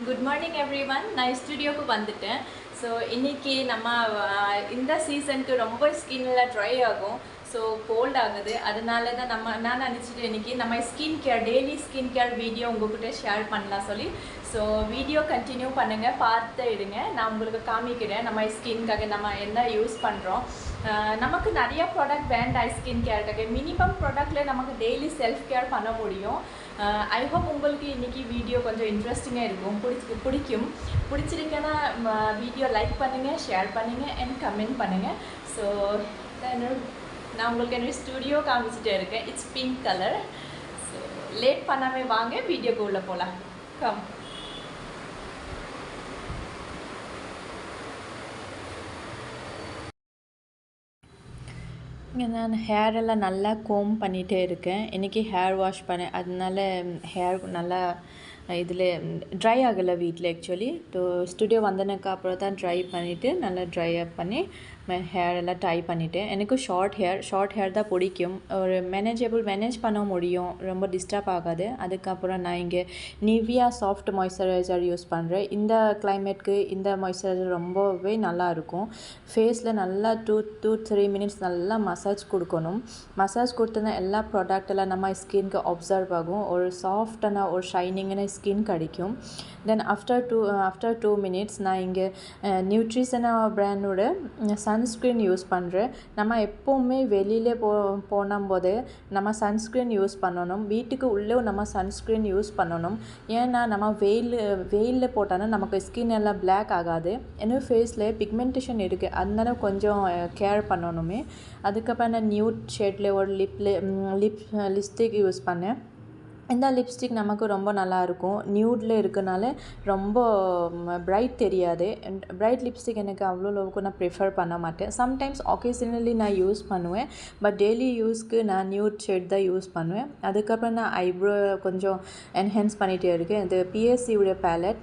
Good morning every one. நான் ஸ்டுடியோவுக்கு வந்துட்டேன். So இன்றைக்கி நம்ம இந்த சீசனுக்கு ரொம்ப ஸ்கின்னில் ட்ரை ஆகும். ஸோ கோல்ட் ஆகுது. அதனால தான் நான் நினச்சிட்டு இன்றைக்கி நம்ம skin care daily skin care video உங்கள்கிட்ட ஷேர் பண்ணலாம் சொல்லி. ஸோ வீடியோ கண்டினியூ பண்ணுங்கள், பார்த்து இடுங்க. நான் உங்களுக்கு காமிக்கிறேன் நம்ம ஸ்கின்காக நம்ம என்ன யூஸ் பண்ணுறோம். நமக்கு நிறைய ப்ராடக்ட் வேண்டாம் ஸ்கின் கேருக்காக. மினிமம் ப்ராடக்டில் நமக்கு டெய்லி செல்ஃப் கேர் பண்ண முடியும். ஐ ஹோப் உங்களுக்கு இன்றைக்கி வீடியோ கொஞ்சம் இன்ட்ரெஸ்டிங்காக இருக்கும், பிடிச்சிருக்கேன்னா வீடியோ லைக் பண்ணுங்கள், ஷேர் பண்ணுங்கள் அண்ட் கமெண்ட் பண்ணுங்கள். ஸோ நான் உங்களுக்கு என்னோடய ஸ்டுடியோ காமிச்சிட்டே இருக்கேன். It's pink colour. So late பண்ணாமல் வாங்க வீடியோக்கு உள்ளே போகலாம். கம். இங்கே நான் ஹேரெல்லாம் நல்லா கோம் பண்ணிகிட்டே இருக்கேன். இன்றைக்கி ஹேர் வாஷ் பண்ணேன், அதனால ஹேர் நல்லா இதில் ட்ரை ஆகலை வீட்டில். ஆக்சுவலி ஸ்டுடியோ வந்ததுக்கு அப்புறம் தான் ட்ரை பண்ணிவிட்டு நல்லா ட்ரை அப் பண்ணி ஹேர் எல்லாம் டை பண்ணிவிட்டேன். எனக்கு ஷார்ட் ஹேர் தான் பிடிக்கும். ஒரு மேனேஜ் பண்ண முடியும், ரொம்ப டிஸ்டர்ப் ஆகாது. அதுக்கப்புறம் நான் இங்கே நிவியா சாஃப்ட் மாய்ஸ்சரைசர் யூஸ் பண்ணுறேன். இந்த கிளைமேட்க்கு இந்த மாய்ஸ்சரைசர் ரொம்பவே நல்லாயிருக்கும். ஃபேஸில் நல்லா 2-3 மினிட்ஸ் நல்லா மசாஜ் கொடுக்கணும். மசாஜ் கொடுத்தனா எல்லா ப்ராடக்டெல்லாம் நம்ம ஸ்கின்க்கு அப்சர்வ் ஆகும். ஒரு சாஃப்டான ஒரு ஷைனிங்கான ஸ்கின் கிடைக்கும். தென் ஆஃப்டர் 2 மினிட்ஸ் நான் இங்கே நியூட்ரிஷனா பிராண்டோட சன்ஸ்க்ரீன் யூஸ் பண்ணுறேன். நம்ம எப்போவுமே வெளியில் போகும்போது நம்ம சன்ஸ்க்ரீன் யூஸ் பண்ணணும். வீட்டுக்கு உள்ளே நம்ம சன்ஸ்க்ரீன் யூஸ் பண்ணணும். ஏன்னா நம்ம வெயிலில் போட்டோன்னா நமக்கு ஸ்கின் எல்லாம் பிளாக் ஆகாது. என்னோடய ஃபேஸில் பிக்மெண்டேஷன் இருக்குது, அதனால கொஞ்சம் கேர் பண்ணணுமே. அதுக்கப்புறம் நான் நியூட் ஷேடில் ஒரு லிப்ஸ்டிக் யூஸ் பண்ணேன். இந்த லிப்ஸ்டிக் நமக்கு ரொம்ப நல்லாயிருக்கும். நியூடில் இருக்கனால ரொம்ப பிரைட் தெரியாது. பிரைட் லிப்ஸ்டிக் எனக்கு அவ்வளோவுக்கு நான் ப்ரிஃபர் பண்ண மாட்டேன். சம்டைம்ஸ் ஒகேஷனலி நான் யூஸ் பண்ணுவேன், பட் டெய்லி யூஸ்க்கு நான் நியூட் ஷேட் தான் யூஸ் பண்ணுவேன். அதுக்கப்புறம் நான் ஐப்ரோ கொஞ்சம் என்ஹான்ஸ் பண்ணிகிட்டே இருக்கேன். இது பிஎஸ்சியோடைய பேலட்.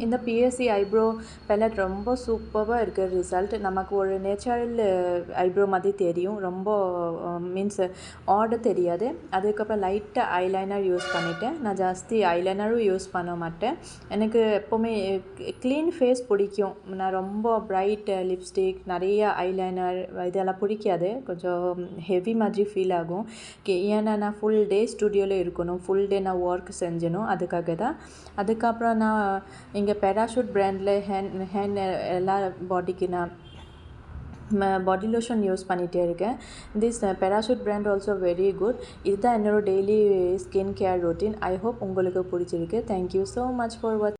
இந்த பிஎஸ்சி ஐப்ரோ பேலட் ரொம்ப சூப்பராக இருக்குது ரிசல்ட். நமக்கு ஒரு நேச்சுரல் ஐப்ரோ மாதிரி தெரியும், ரொம்ப மீன்ஸ் ஆர்டர் தெரியாது. அதுக்கப்புறம் லைட்டாக ஐலைனர் யூஸ் பண்ணிவிட்டேன். நான் ஜாஸ்தி ஐலைனரும் யூஸ் பண்ண மாட்டேன். எனக்கு எப்போவுமே க்ளீன் ஃபேஸ் பிடிக்கும். நான் ரொம்ப பிரைட் லிப்ஸ்டிக் நிறைய ஐலைனர் இதெல்லாம் பிடிக்காது. கொஞ்சம் ஹெவி மாதிரி ஃபீல் ஆகும். ஏன்னா நான் ஃபுல் டே ஸ்டுடியோவில் இருக்கணும், ஃபுல் டே நான் ஒர்க் செஞ்சணும், அதுக்காக தான். அதுக்கப்புறம் நான் இங்கே பேராஷூட் பிராண்டில் ஹேண்ட் எல்லா பாடிக்கு நான் பாடி லோஷன் யூஸ் பண்ணிகிட்டே இருக்கேன். This parachute brand also very good. இதுதான் என்னோட daily skin care routine. I hope உங்களுக்கு பிடிச்சிருக்கு. தேங்க்யூ ஸோ மச் ஃபார் வாட்சிங்.